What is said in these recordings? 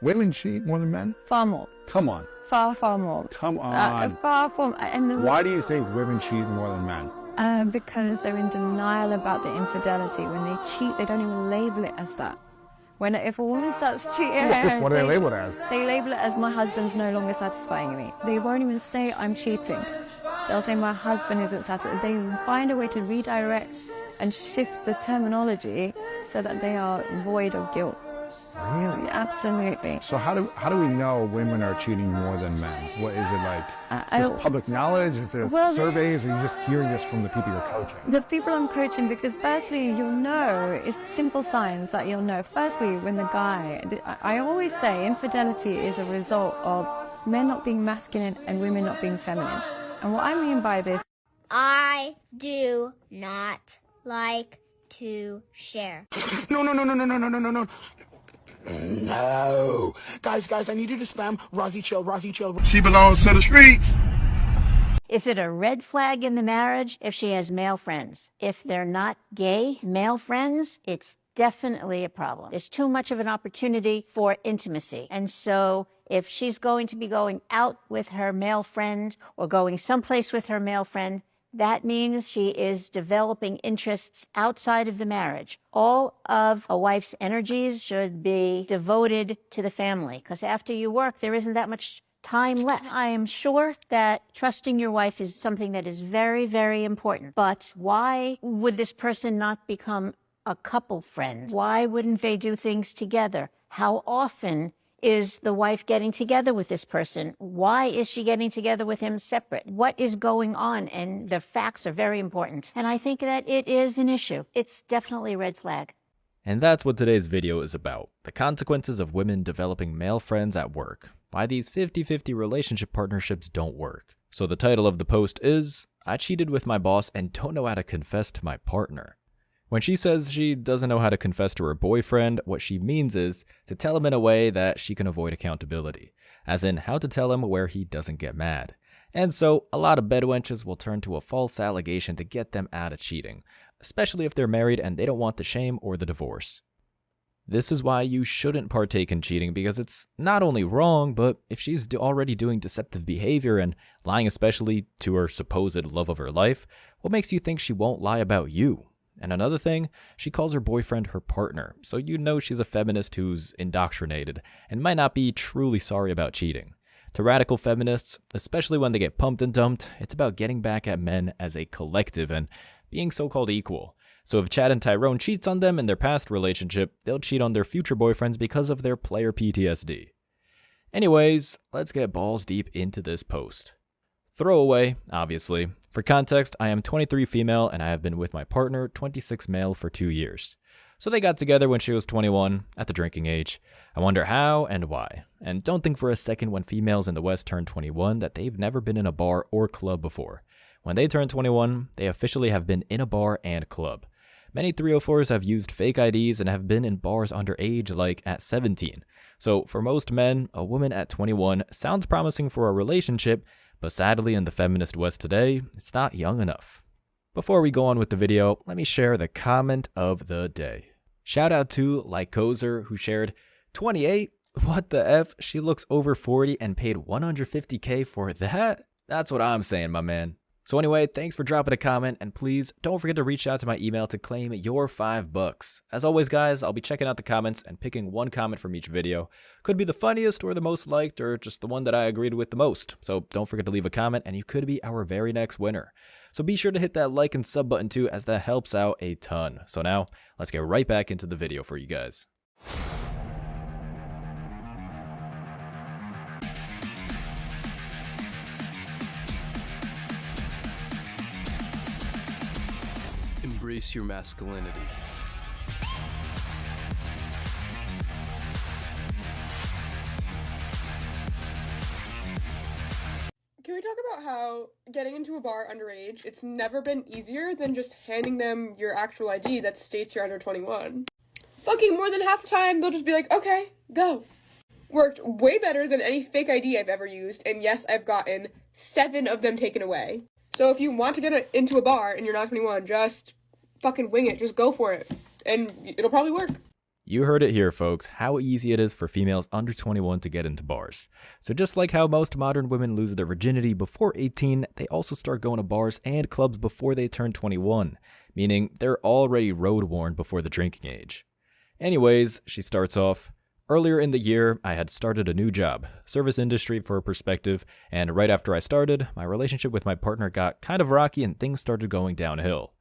Women cheat more than men? Far more. Come on. Far, far more. Come on. Far from. Why do you think women cheat more than men? Because they're in denial about the infidelity. When they cheat, they don't even label it as that. If a woman starts cheating, what do they label it as? They label it as my husband's no longer satisfying me. They won't even say I'm cheating. They'll say my husband isn't satisfied. They find a way to redirect and shift the terminology so that they are void of guilt. Really? Absolutely. So how do we know women are cheating more than men? What is it like? Is this public knowledge? Is there surveys? Or are you just hearing this from the people you're coaching? The people I'm coaching, because firstly, you'll know, it's simple signs that you'll know. Firstly, when the guy, I always say infidelity is a result of men not being masculine and women not being feminine. And what I mean by this, I do not like to share. No. No. Guys, I need you to spam Rozzy chill. She belongs to the streets. Is it a red flag in the marriage if she has male friends? If they're not gay male friends, it's definitely a problem. There's too much of an opportunity for intimacy. And so if she's going to be going out with her male friend or going someplace with her male friend, that means she is developing interests outside of the marriage. All of a wife's energies should be devoted to the family, because after you work, there isn't that much time left. I am sure that trusting your wife is something that is very, very important. But why would this person not become a couple friend? Why wouldn't they do things together? How often is the wife getting together with this person? Why is she getting together with him separate? What is going on? And the facts are very important. And I think that it is an issue. It's definitely a red flag. And that's what today's video is about. The consequences of women developing male friends at work. Why these 50-50 relationship partnerships don't work. So the title of the post is, I cheated with my boss and don't know how to confess to my partner. When she says she doesn't know how to confess to her boyfriend, what she means is to tell him in a way that she can avoid accountability, as in how to tell him where he doesn't get mad. And so a lot of bedwenches will turn to a false allegation to get them out of cheating, especially if they're married and they don't want the shame or the divorce. This is why you shouldn't partake in cheating, because it's not only wrong, but if she's already doing deceptive behavior and lying especially to her supposed love of her life, what makes you think she won't lie about you? And another thing, she calls her boyfriend her partner, so you know she's a feminist who's indoctrinated and might not be truly sorry about cheating. To radical feminists, especially when they get pumped and dumped, it's about getting back at men as a collective and being so-called equal. So if Chad and Tyrone cheats on them in their past relationship, they'll cheat on their future boyfriends because of their player PTSD. Anyways, let's get balls deep into this post. Throwaway, obviously. For context, I am 23 female and I have been with my partner, 26 male, for 2 years. So they got together when she was 21, at the drinking age. I wonder how and why. And don't think for a second when females in the West turn 21 that they've never been in a bar or club before. When they turn 21, they officially have been in a bar and club. Many 304s have used fake IDs and have been in bars underage, like at 17. So for most men, a woman at 21 sounds promising for a relationship, but sadly in the feminist West today, it's not young enough. Before we go on with the video, let me share the comment of the day. Shout out to Lycoser, who shared, 28? What the F? She looks over 40 and paid $150K for that? That's what I'm saying, my man. So anyway, thanks for dropping a comment, and please don't forget to reach out to my email to claim your $5. As always, guys, I'll be checking out the comments and picking one comment from each video. Could be the funniest or the most liked or just the one that I agreed with the most. So don't forget to leave a comment and you could be our very next winner. So be sure to hit that like and sub button too, as that helps out a ton. So now, let's get right back into the video for you guys. Embrace your masculinity. Can we talk about how getting into a bar underage, it's never been easier than just handing them your actual ID that states you're under 21. Fucking more than half the time, they'll just be like, okay, go. Worked way better than any fake ID I've ever used, and yes, I've gotten 7 of them taken away. So if you want to get into a bar and you're not 21, just fucking wing it, just go for it, and it'll probably work. You heard it here, folks, how easy it is for females under 21 to get into bars. So just like how most modern women lose their virginity before 18, they also start going to bars and clubs before they turn 21, meaning they're already road-worn before the drinking age. Anyways, she starts off, earlier in the year, I had started a new job, service industry for perspective, and right after I started, my relationship with my partner got kind of rocky and things started going downhill.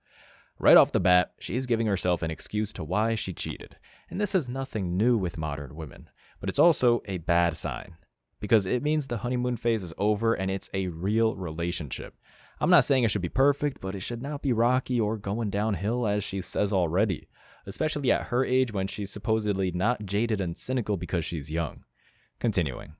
Right off the bat, she's giving herself an excuse to why she cheated. And this is nothing new with modern women, but it's also a bad sign, because it means the honeymoon phase is over and it's a real relationship. I'm not saying it should be perfect, but it should not be rocky or going downhill as she says already, especially at her age when she's supposedly not jaded and cynical because she's young. Continuing.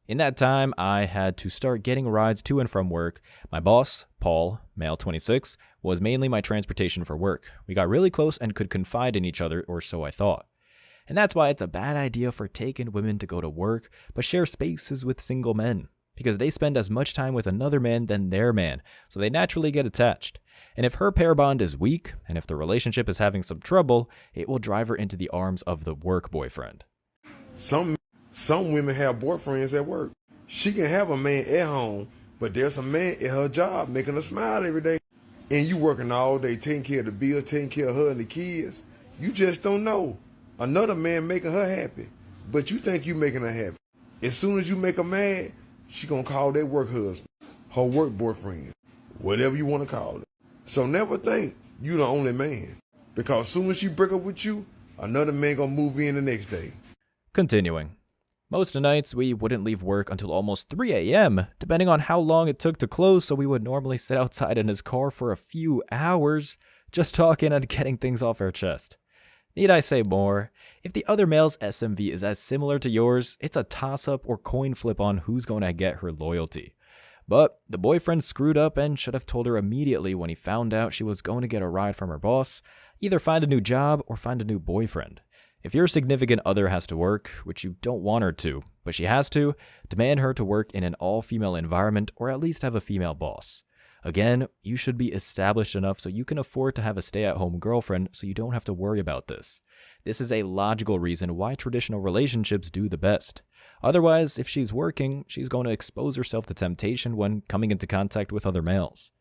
In that time, I had to start getting rides to and from work. My boss, Paul, male 26, was mainly my transportation for work. We got really close and could confide in each other, or so I thought. And that's why it's a bad idea for taken women to go to work, but share spaces with single men, because they spend as much time with another man than their man, so they naturally get attached. And if her pair bond is weak, and if the relationship is having some trouble, it will drive her into the arms of the work boyfriend. Some women have boyfriends at work. She can have a man at home, but there's a man at her job making her smile every day. And you working all day, taking care of the bill, taking care of her and the kids. You just don't know. Another man making her happy, but you think you making her happy. As soon as you make her mad, she gonna call that work husband, her work boyfriend, whatever you want to call it. So never think you the only man, because as soon as she break up with you, another man gonna move in the next day. Continuing. Most nights, we wouldn't leave work until almost 3 a.m., depending on how long it took to close, so we would normally sit outside in his car for a few hours, just talking and getting things off our chest. Need I say more? If the other male's SMV is as similar to yours, it's a toss-up or coin flip on who's going to get her loyalty. But the boyfriend screwed up and should have told her immediately when he found out she was going to get a ride from her boss, either find a new job or find a new boyfriend. If your significant other has to work, which you don't want her to, but she has to, demand her to work in an all-female environment or at least have a female boss. Again, you should be established enough so you can afford to have a stay-at-home girlfriend so you don't have to worry about this. This is a logical reason why traditional relationships do the best. Otherwise, if she's working, she's going to expose herself to temptation when coming into contact with other males.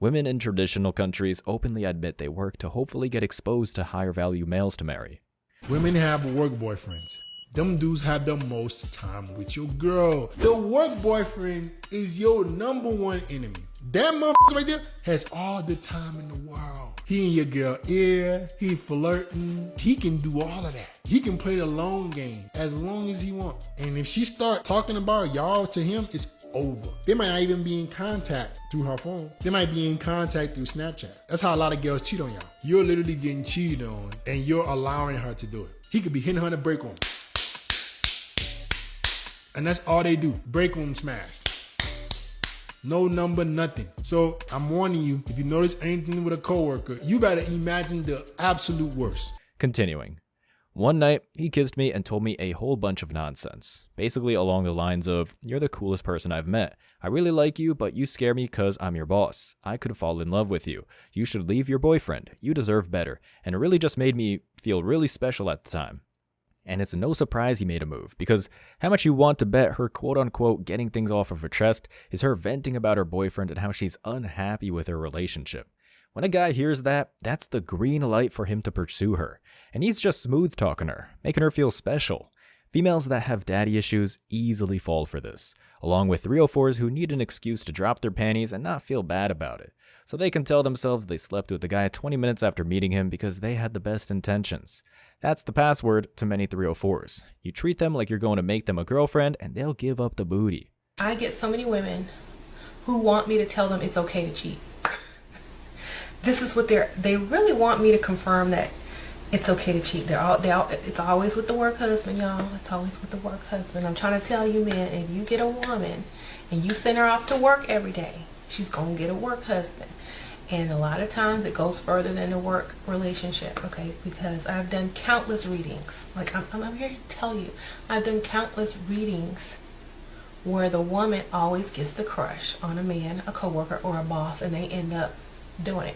Women in traditional countries openly admit they work to hopefully get exposed to higher-value males to marry. Women have work boyfriends. Them dudes have the most time with your girl. The work boyfriend is your #1 enemy. That motherfucker right there has all the time in the world. He in your girl ear, he flirting, he can do all of that. He can play the long game as long as he wants. And if she start talking about y'all to him, it's over. They might not even be in contact through her phone. They might be in contact through Snapchat. That's how a lot of girls cheat on y'all. You're literally getting cheated on and you're allowing her to do it. He could be hitting her in the break room. And that's all they do, break room smash. No number, nothing. So I'm warning you, if you notice anything with a coworker, you better imagine the absolute worst. Continuing. One night, he kissed me and told me a whole bunch of nonsense. Basically along the lines of, you're the coolest person I've met. I really like you, but you scare me because I'm your boss. I could fall in love with you. You should leave your boyfriend. You deserve better. And it really just made me feel really special at the time. And it's no surprise he made a move, because how much you want to bet her quote-unquote getting things off of her chest is her venting about her boyfriend and how she's unhappy with her relationship. When a guy hears that, that's the green light for him to pursue her. And he's just smooth-talking her, making her feel special. Females that have daddy issues easily fall for this, along with 304s who need an excuse to drop their panties and not feel bad about it. So they can tell themselves they slept with the guy 20 minutes after meeting him because they had the best intentions. That's the password to many 304s. You treat them like you're going to make them a girlfriend and they'll give up the booty. I get so many women who want me to tell them it's okay to cheat. This is what they really want me to confirm that it's okay to cheat. It's always with the work husband, y'all. It's always with the work husband. I'm trying to tell you, man, if you get a woman and you send her off to work every day, she's going to get a work husband. And a lot of times it goes further than the work relationship, okay? Because I've done countless readings. Like, I'm here to tell you, I've done countless readings where the woman always gets the crush on a man, a coworker, or a boss, and they end up doing it.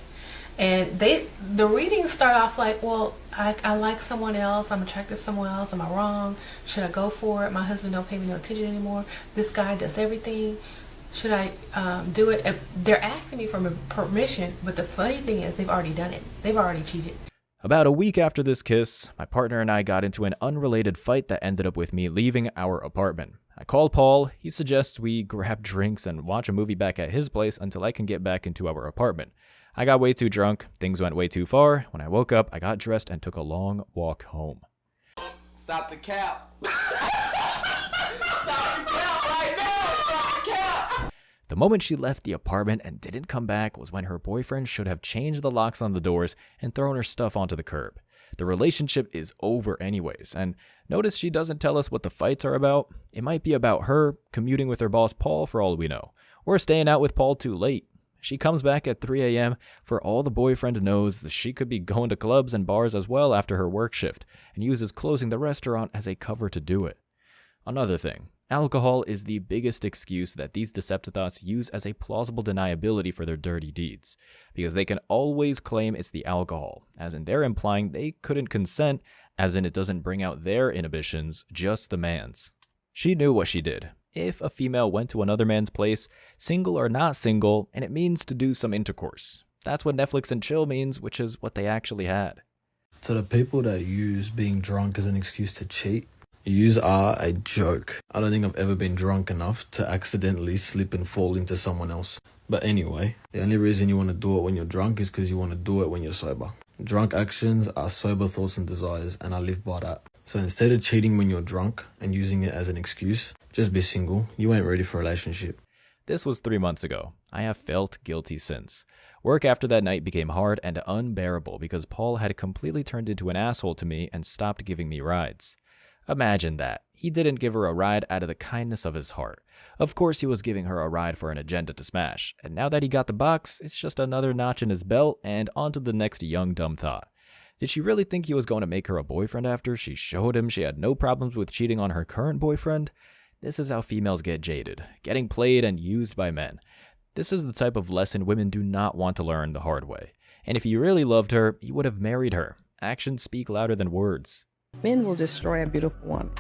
And the readings start off like, well, I like someone else, I'm attracted to someone else, am I wrong? Should I go for it? My husband don't pay me no attention anymore. This guy does everything. Should I do it? And they're asking me for permission, but the funny thing is they've already done it. They've already cheated. About a week after this kiss, my partner and I got into an unrelated fight that ended up with me leaving our apartment. I called Paul. He suggests we grab drinks and watch a movie back at his place until I can get back into our apartment. I got way too drunk. Things went way too far. When I woke up, I got dressed and took a long walk home. Stop the cap. Stop the cap right now. Stop the cap. The moment she left the apartment and didn't come back was when her boyfriend should have changed the locks on the doors and thrown her stuff onto the curb. The relationship is over anyways, and notice she doesn't tell us what the fights are about. It might be about her commuting with her boss Paul for all we know, or staying out with Paul too late. She comes back at 3 a.m. For all the boyfriend knows, that she could be going to clubs and bars as well after her work shift, and uses closing the restaurant as a cover to do it. Another thing, alcohol is the biggest excuse that these Deceptivots use as a plausible deniability for their dirty deeds, because they can always claim it's the alcohol, as in they're implying they couldn't consent, as in it doesn't bring out their inhibitions, just the man's. She knew what she did. If a female went to another man's place, single or not single, and it means to do some intercourse. That's what Netflix and chill means, which is what they actually had. To the people that use being drunk as an excuse to cheat, yous are a joke. I don't think I've ever been drunk enough to accidentally slip and fall into someone else. But anyway, the only reason you want to do it when you're drunk is because you want to do it when you're sober. Drunk actions are sober thoughts and desires, and I live by that. So instead of cheating when you're drunk and using it as an excuse, just be single. You ain't ready for a relationship. This was 3 months ago. I have felt guilty since. Work after that night became hard and unbearable because Paul had completely turned into an asshole to me and stopped giving me rides. Imagine that. He didn't give her a ride out of the kindness of his heart. Of course he was giving her a ride for an agenda to smash, and now that he got the box, it's just another notch in his belt and on to the next young dumb thought. Did she really think he was going to make her a boyfriend after she showed him she had no problems with cheating on her current boyfriend? This is how females get jaded, getting played and used by men. This is the type of lesson women do not want to learn the hard way. And if he really loved her, he would have married her. Actions speak louder than words. Men will destroy a beautiful woman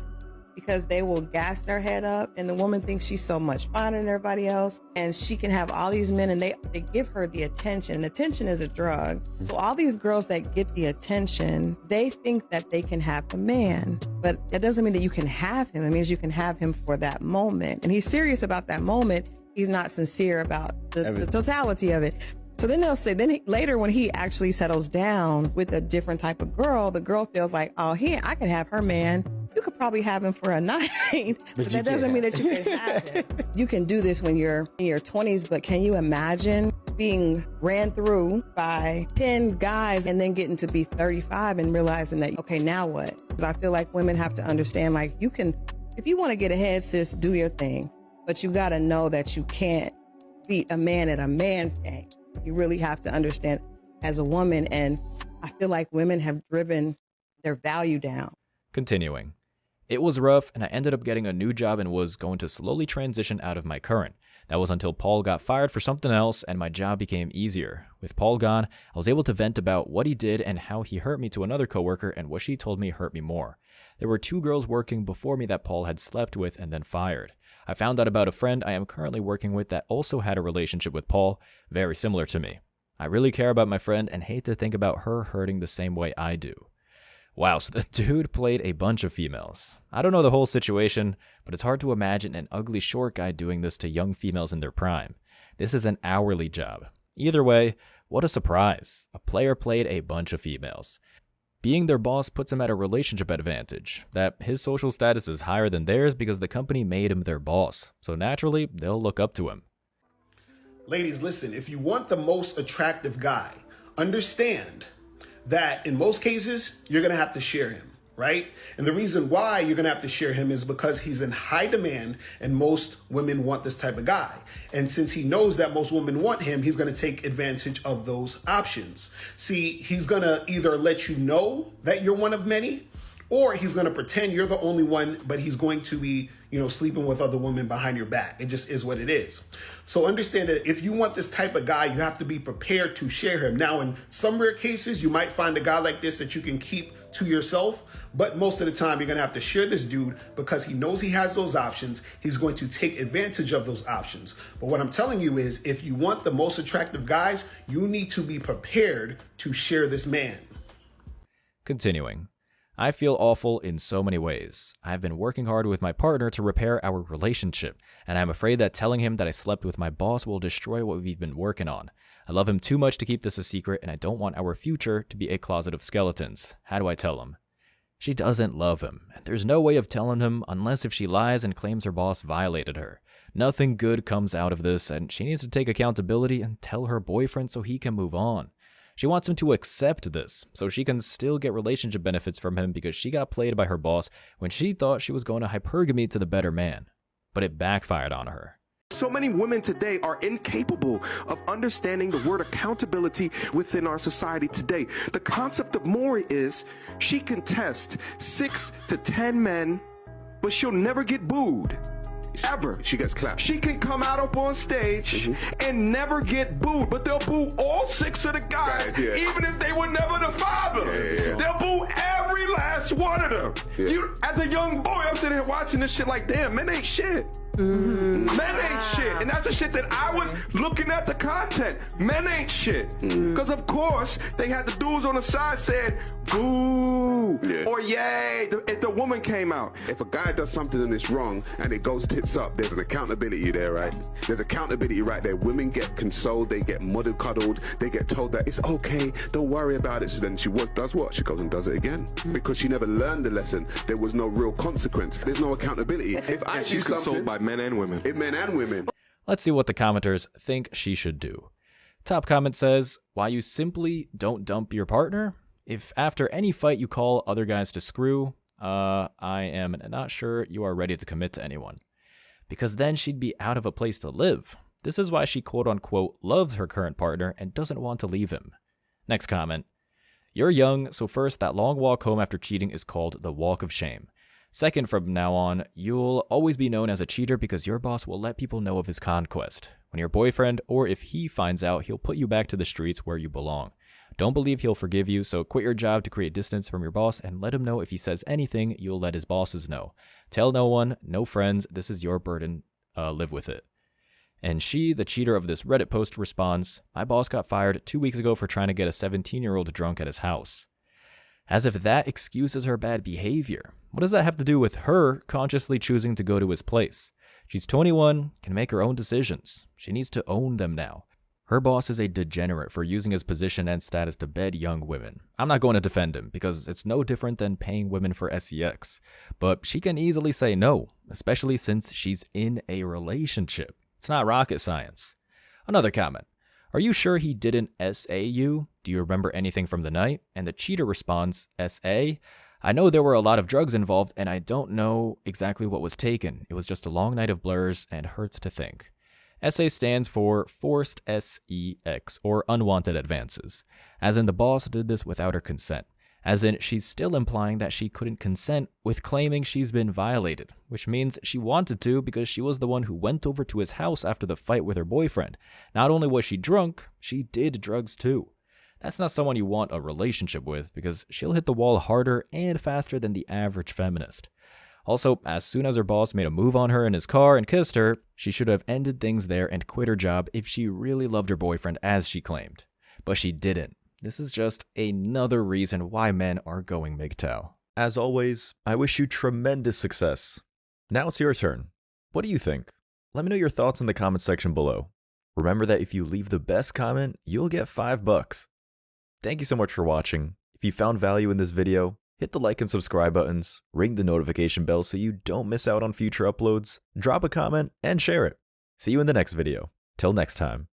because they will gas their head up and the woman thinks she's so much finer than everybody else, and she can have all these men and they give her the attention, and attention is a drug. So all these girls that get the attention, they think that they can have the man, but that doesn't mean that you can have him. It means you can have him for that moment, and he's serious about that moment. He's not sincere about the totality of it. So then they'll say, later when he actually settles down with a different type of girl, the girl feels like, oh, I can have her man. You could probably have him for a night, but that doesn't mean that you can have him. You can do this when you're in your 20s, but can you imagine being ran through by 10 guys and then getting to be 35 and realizing that, okay, now what? Because I feel like women have to understand, like, you can, if you want to get ahead, sis, do your thing, but you got to know that you can't beat a man at a man's game. You really have to understand as a woman, and I feel like women have driven their value down. Continuing. It was rough, and I ended up getting a new job and was going to slowly transition out of my current. That was until Paul got fired for something else and my job became easier. With Paul gone, I was able to vent about what he did and how he hurt me to another coworker and what she told me hurt me more. There were 2 girls working before me that Paul had slept with and then fired. I found out about a friend I am currently working with that also had a relationship with Paul, very similar to me. I really care about my friend and hate to think about her hurting the same way I do. Wow, so the dude played a bunch of females. I don't know the whole situation, but it's hard to imagine an ugly short guy doing this to young females in their prime. This is an hourly job. Either way, what a surprise. A player played a bunch of females. Being their boss puts him at a relationship advantage, that his social status is higher than theirs because the company made him their boss, so naturally, they'll look up to him. Ladies, listen, if you want the most attractive guy, understand that in most cases, you're going to have to share him, right? And the reason why you're going to have to share him is because he's in high demand and most women want this type of guy. And since he knows that most women want him, he's going to take advantage of those options. See, he's going to either let you know that you're one of many, Or he's going to pretend you're the only one, but he's going to be, sleeping with other women behind your back. It just is what it is. So understand that if you want this type of guy, you have to be prepared to share him. Now, in some rare cases, you might find a guy like this that you can keep to yourself, but most of the time you're going to have to share this dude because he knows he has those options. He's going to take advantage of those options. But what I'm telling you is, if you want the most attractive guys, you need to be prepared to share this man. Continuing. I feel awful in so many ways. I've been working hard with my partner to repair our relationship, and I'm afraid that telling him that I slept with my boss will destroy what we've been working on. I love him too much to keep this a secret, and I don't want our future to be a closet of skeletons. How do I tell him? She doesn't love him, and there's no way of telling him unless if she lies and claims her boss violated her. Nothing good comes out of this, and she needs to take accountability and tell her boyfriend so he can move on. She wants him to accept this, so she can still get relationship benefits from him because she got played by her boss when she thought she was going to hypergamy to the better man. But it backfired on her. So many women today are incapable of understanding the word accountability within our society today. The concept of Maury is she can test 6 to 10 men, but she'll never get booed. Ever. She gets clapped. She can come out up on stage and never get booed, but they'll boo all 6 of the guys, even if they were never the father. They'll boo every last one of them. You, as a young boy, I'm sitting here watching this shit like, damn, men ain't shit. Men ain't shit. And that's the shit that I was looking at the content. Men ain't shit. Because of course, they had the dudes on the side saying, boo, or yay, if the woman came out. If a guy does something and it's wrong and it goes tits up, there's an accountability there, right? There's accountability right there. Women get consoled, they get cuddled, they get told that it's okay, don't worry about it. So then she does what? She goes and does it again. Because she never learned the lesson. There was no real consequence. There's no accountability. If I she's consoled by men and women. Men and women. Let's see what the commenters think she should do. Top comment says, why you simply don't dump your partner? If after any fight you call other guys to screw, I am not sure you are ready to commit to anyone. Because then she'd be out of a place to live. This is why she quote-unquote loves her current partner and doesn't want to leave him. Next comment. You're young, so first, that long walk home after cheating is called the walk of shame. Second, from now on, you'll always be known as a cheater because your boss will let people know of his conquest. When your boyfriend, or if he finds out, he'll put you back to the streets where you belong. Don't believe he'll forgive you, so quit your job to create distance from your boss and let him know if he says anything, you'll let his bosses know. Tell no one, no friends, this is your burden, live with it. And she, the cheater of this Reddit post, responds, my boss got fired 2 weeks ago for trying to get a 17-year-old drunk at his house. As if that excuses her bad behavior. What does that have to do with her consciously choosing to go to his place? She's 21, can make her own decisions. She needs to own them now. Her boss is a degenerate for using his position and status to bed young women. I'm not going to defend him because it's no different than paying women for sex. But she can easily say no, especially since she's in a relationship. It's not rocket science. Another comment. Are you sure he didn't SA you? Do you remember anything from the night? And the cheater responds, SA? I know there were a lot of drugs involved and I don't know exactly what was taken. It was just a long night of blurs and hurts to think. SA stands for forced sex, or unwanted advances, as in the boss did this without her consent, as in she's still implying that she couldn't consent with claiming she's been violated, which means she wanted to because she was the one who went over to his house after the fight with her boyfriend. Not only was she drunk, she did drugs too. That's not someone you want a relationship with because she'll hit the wall harder and faster than the average feminist. Also, as soon as her boss made a move on her in his car and kissed her, she should have ended things there and quit her job if she really loved her boyfriend as she claimed. But she didn't. This is just another reason why men are going MGTOW. As always, I wish you tremendous success. Now it's your turn. What do you think? Let me know your thoughts in the comment section below. Remember that if you leave the best comment, you'll get $5. Thank you so much for watching. If you found value in this video, hit the like and subscribe buttons, ring the notification bell so you don't miss out on future uploads, drop a comment, and share it. See you in the next video. Till next time.